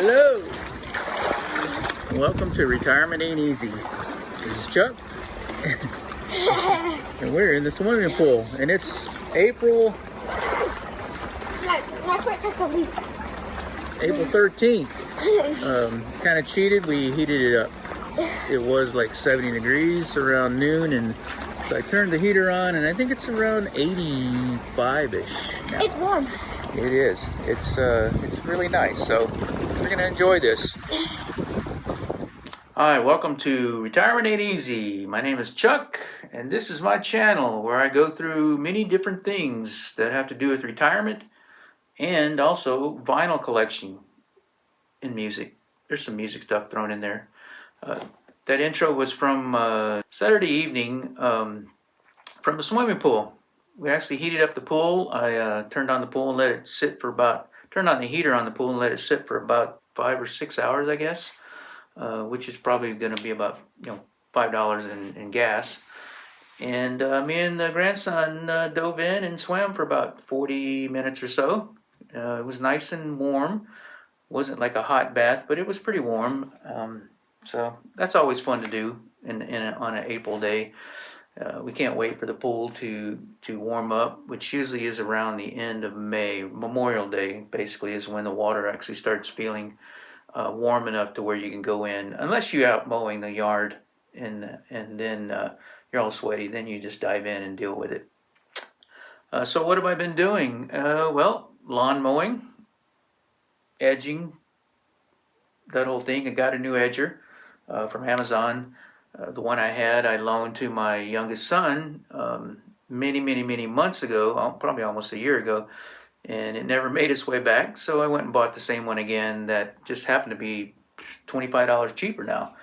Hello. Welcome to Retirement Ain't Easy. This is Chuck. And we're in the swimming pool. And it's April 13th. Kind of cheated. We heated it up. It was like 70 degrees around noon, and so I turned the heater on, and I think it's around 85-ish now. It's warm. It is. It's really nice. So we're gonna enjoy this. Hi, welcome to Retirement Ain't Easy. My name is Chuck, and this is my channel where I go through many different things that have to do with retirement and also vinyl collection in music. There's some music stuff thrown in there. That intro was from Saturday evening from the swimming pool. We actually heated up the pool. I turned on the pool and let it sit for turned on the heater on the pool and let it sit for about 5 or 6 hours, I guess, which is probably going to be about $5 in gas. And me and the grandson dove in and swam for about 40 minutes or so. It was nice and warm. Wasn't like a hot bath, but it was pretty warm. So that's always fun to do on an April day. We can't wait for the pool to warm up, which usually is around the end of May. Memorial Day basically is when the water actually starts feeling warm enough to where you can go in, unless you're out mowing the yard and then you're all sweaty. Then you just dive in and deal with it. So what have I been doing? Well, lawn mowing, edging, that whole thing. I got a new edger from Amazon. The one I had, I loaned to my youngest son many months ago, probably almost a year ago, and it never made its way back. So I went and bought the same one again that just happened to be $25 cheaper now,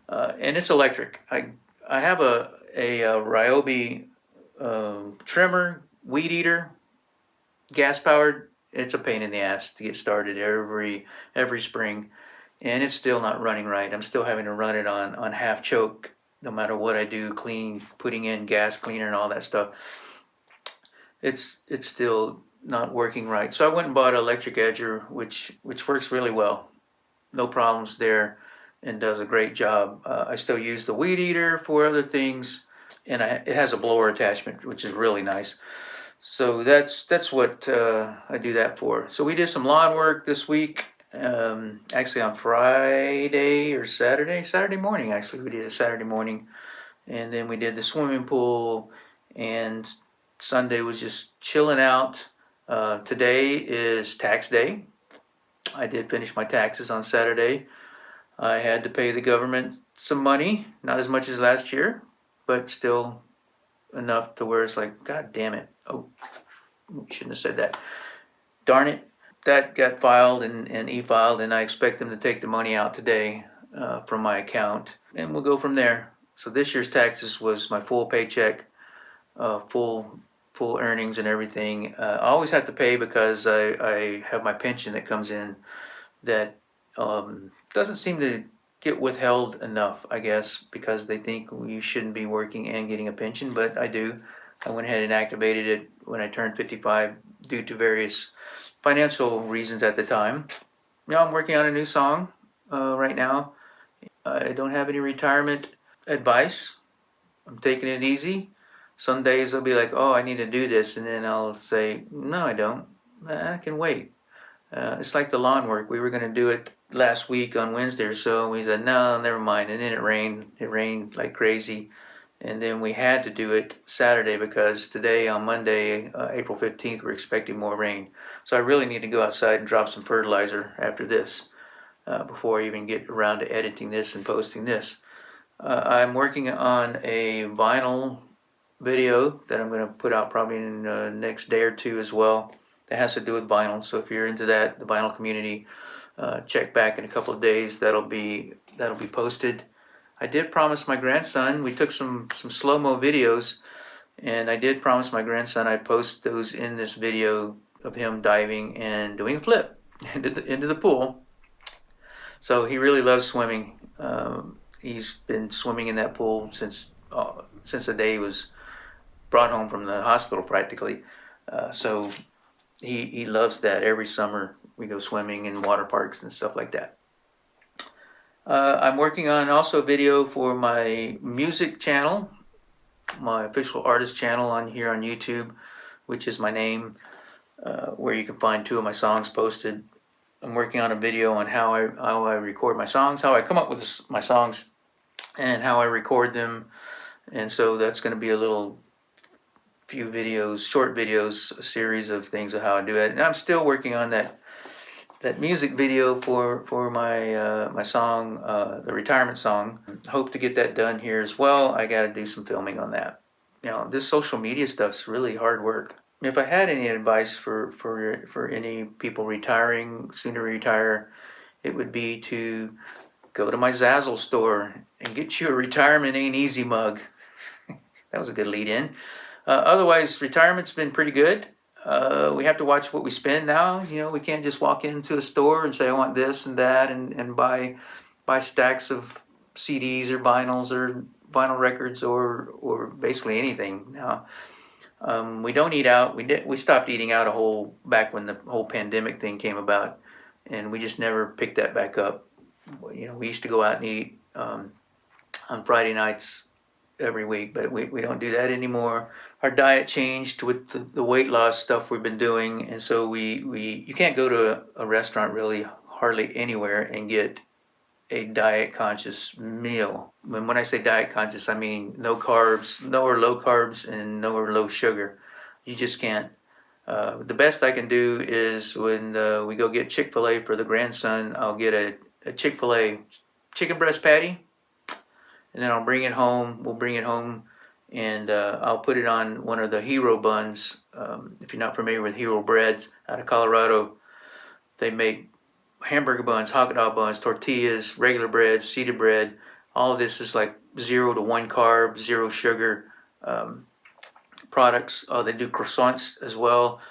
and it's electric. I have a RAE trimmer, weed eater, gas powered. It's a pain in the ass to get started every spring. And it's still not running right. I'm still having to run it on half choke, no matter what I do, putting in gas cleaner and all that stuff. It's still not working right. So I went and bought an electric edger, which works really well. No problems there, and does a great job. I still use the weed eater for other things, and it has a blower attachment, which is really nice. So that's what I do that for. So we did some lawn work this week. Actually on Friday or Saturday morning, actually we did a Saturday morning, and then we did the swimming pool, and Sunday was just chilling out. Today is tax day. I did finish my taxes on Saturday. I had to pay the government some money, not as much as last year, but still enough to where it's like, God damn it. Oh, shouldn't have said that. Darn it. That got filed and e-filed, and I expect them to take the money out today from my account, and we'll go from there. So this year's taxes was my full paycheck, full earnings and everything. I always have to pay because I have my pension that comes in that doesn't seem to get withheld enough, I guess, because they think you shouldn't be working and getting a pension, but I do. I went ahead and activated it when I turned 55 due to various financial reasons at the time. Now I'm working on a new song right now. I don't have any retirement advice. I'm taking it easy. Some days I'll be like, oh, I need to do this, and then I'll say, no, I don't. I can wait. It's like the lawn work. We were going to do it last week on Wednesday or so, and we said, no, never mind. And then it rained. It rained like crazy. And then we had to do it Saturday because today on Monday, April 15th, we're expecting more rain. So I really need to go outside and drop some fertilizer after this before I even get around to editing this and posting this. I'm working on a vinyl video that I'm going to put out probably in the next day or two as well. That has to do with vinyl. So if you're into that, the vinyl community, check back in a couple of days. That'll be posted. I did promise my grandson, we took some slow-mo videos, and I did promise my grandson I'd post those in this video of him diving and doing a flip into the pool. So he really loves swimming. He's been swimming in that pool since the day he was brought home from the hospital practically. So he loves that every summer. we go swimming in water parks and stuff like that. I'm working on also a video for my music channel, my official artist channel on here on YouTube, which is my name, where you can find 2 of my songs posted. I'm working on a video on how I record my songs, how I come up with my songs, and how I record them. And so that's going to be a little few videos, short videos, a series of things of how I do it. And I'm still working on that music video for my song, the retirement song. Hope to get that done here as well. I got to do some filming on that. This social media stuff's really hard work. If I had any advice for any people retiring, soon to retire, it would be to go to my Zazzle store and get you a retirement ain't easy mug. That was a good lead in. Otherwise, retirement's been pretty good. We have to watch what we spend now. We can't just walk into a store and say, I want this and that, and buy stacks of CDs or vinyl records or basically anything now. We don't eat out. We stopped eating out back when the whole pandemic thing came about, and we just never picked that back up. We used to go out and eat on Friday nights every week, but we don't do that anymore. Our diet changed with the weight loss stuff we've been doing, and so you can't go to a restaurant really hardly anywhere and get a diet conscious meal. When I say diet conscious, I mean no carbs, no or low carbs, and no or low sugar. You just can't. The best I can do is when we go get Chick-fil-A for the grandson, I'll get a Chick-fil-A chicken breast patty, and then I'll bring it home. We'll bring it home, and I'll put it on one of the Hero buns. If you're not familiar with Hero breads out of Colorado, they make hamburger buns, hot dog buns, tortillas, regular bread, seeded bread. All of this is like 0 to 1 carb, 0 sugar products. They do croissants as well,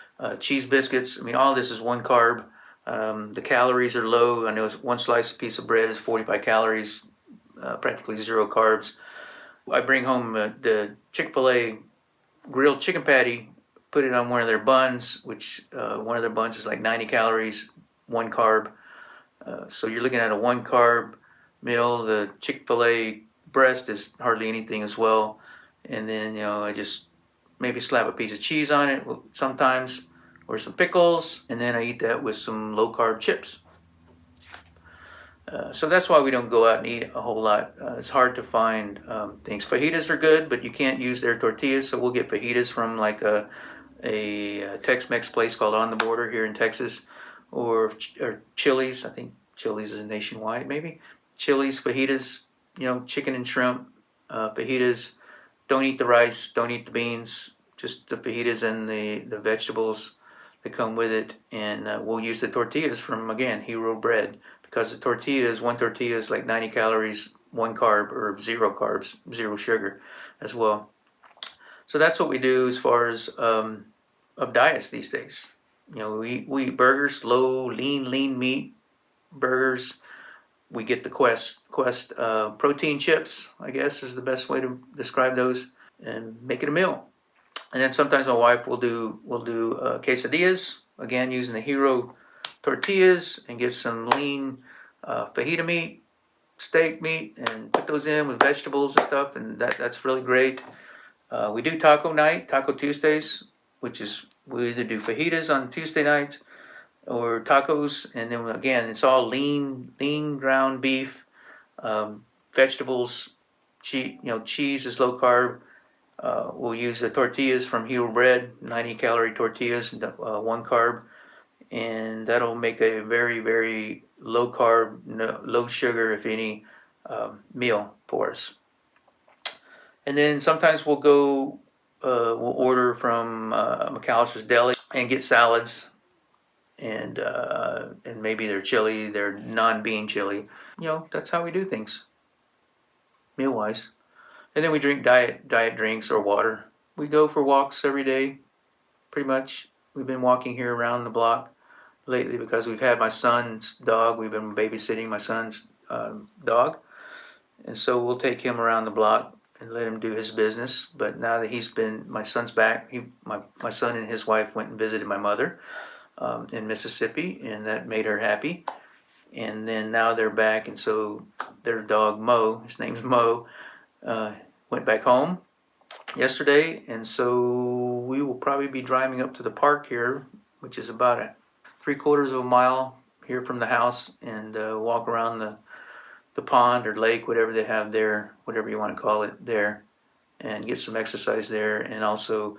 cheese biscuits. I mean, all this is 1 carb. The calories are low. I know one slice of piece of bread is 45 calories, practically 0 carbs. I bring home the Chick-fil-A grilled chicken patty, put it on one of their buns, which one of their buns is like 90 calories, 1 carb. So you're looking at a 1 carb meal. The Chick-fil-A breast is hardly anything as well. And then, I just maybe slap a piece of cheese on it sometimes, or some pickles, and then I eat that with some low carb chips. So that's why we don't go out and eat a whole lot. It's hard to find things. Fajitas are good, but you can't use their tortillas, so we'll get fajitas from like a Tex-Mex place called On the Border here in Texas, or Chili's. I think Chili's is nationwide, maybe. Chili's, fajitas, chicken and shrimp, fajitas. Don't eat the rice, don't eat the beans, just the fajitas and the vegetables that come with it. And we'll use the tortillas from, again, Hero bread, because one tortilla is like 90 calories, 1 carb, or 0 carbs, 0 sugar as well. So that's what we do as far as of diets these days. We eat burgers, low, lean meat burgers. We get the Quest protein chips, I guess is the best way to describe those, and make it a meal. And then sometimes my wife will do quesadillas, again using the Hero tortillas, and get some lean fajita meat, steak meat, and put those in with vegetables and stuff, and that's really great. We do taco night, Taco Tuesdays, which is we either do fajitas on Tuesday nights or tacos, and then again it's all lean ground beef, vegetables, cheese is low carb. We'll use the tortillas from Hero bread, 90 calorie tortillas, 1 carb, and that'll make a very, very low carb, low sugar, if any, meal for us. And then sometimes we'll order from McAllister's Deli and get salads, and maybe their chili, their non-bean chili. That's how we do things, meal-wise. And then we drink diet drinks or water. We go for walks every day, pretty much. We've been walking here around the block lately because we've had my son's dog. We've been babysitting my son's dog, and so we'll take him around the block and let him do his business. But now that my son's back, my son and his wife went and visited my mother. in Mississippi, and that made her happy. And then now they're back, and so their dog Mo, his name's Mo, went back home yesterday, and so we will probably be driving up to the park here, which is about a 3/4 of a mile here from the house, and walk around the pond or lake, whatever they have there, whatever you want to call it there, and get some exercise there. And also,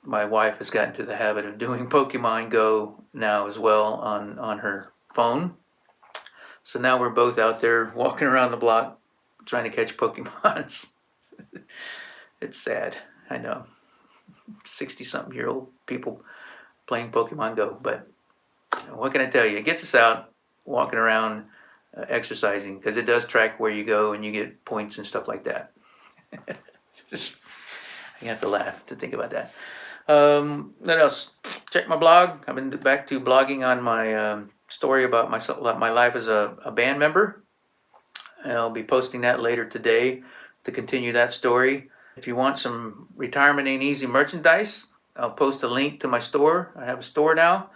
my wife has gotten to the habit of doing Pokemon Go now as well on her phone. So now we're both out there walking around the block trying to catch Pokemons. It's sad, I know. 60-something-year-old people playing Pokemon Go, but what can I tell you? It gets us out walking around, exercising, because it does track where you go and you get points and stuff like that. Just, you have to laugh to think about that. What else? Check my blog. I've been back to blogging on my story about my life as a band member. I'll be posting that later today to continue that story. If you want some Retirement Ain't Easy merchandise, I'll post a link to my store. I have a store now.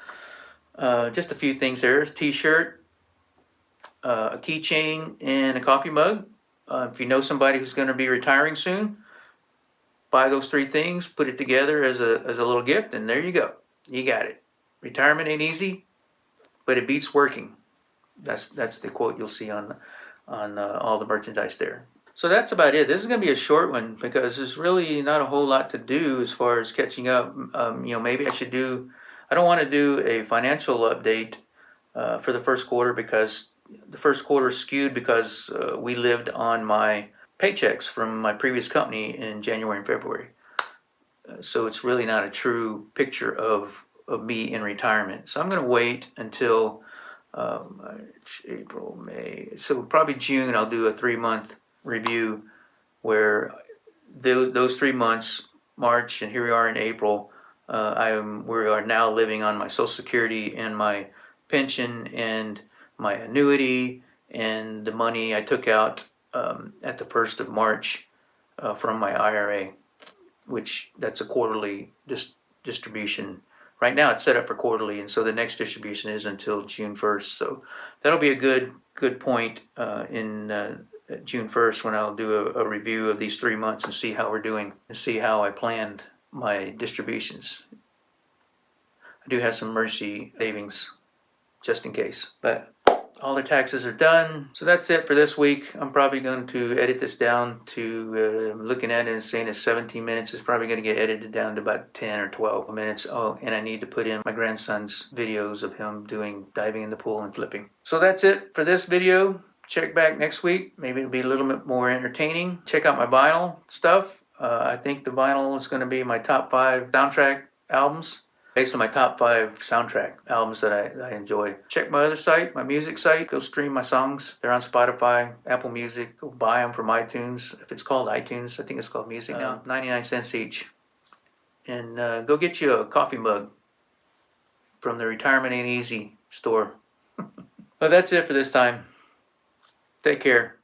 Just a few things there. A t-shirt, a keychain, and a coffee mug. If you know somebody who's going to be retiring soon, buy those 3 things, put it together as a little gift, and there you go. You got it. Retirement ain't easy, but it beats working. That's the quote you'll see on all the merchandise there. So that's about it. This is going to be a short one because there's really not a whole lot to do as far as catching up. Maybe I don't want to do a financial update for the first quarter because the first quarter is skewed because we lived on my paychecks from my previous company in January and February. So it's really not a true picture of me in retirement. So I'm going to wait until March, April, May. So probably June I'll do a 3-month review where those 3 months, March and here we are in April, we are now living on my Social Security and my pension and my annuity and the money I took out at the 1st of March from my IRA, which that's a quarterly distribution. Right now it's set up for quarterly, and so the next distribution is until June 1st. So that'll be a good point in June 1st when I'll do a review of these 3 months and see how we're doing and see how I planned my distributions. I do have some emergency savings just in case, but all the taxes are done. So that's it for this week. I'm probably going to edit this down to, looking at it and saying it's 17 minutes. It's probably going to get edited down to about 10 or 12 minutes. Oh, and I need to put in my grandson's videos of him diving in the pool and flipping. So that's it for this video. Check back next week. Maybe it'll be a little bit more entertaining. Check out my vinyl stuff. I think the vinyl is going to be my top 5 soundtrack albums, based on my top 5 soundtrack albums that I enjoy. Check my other site, my music site. Go stream my songs. They're on Spotify, Apple Music. Go buy them from iTunes. If it's called iTunes, I think it's called Music now. 99 cents each. And go get you a coffee mug from the Retirement Ain't Easy store. Well, that's it for this time. Take care.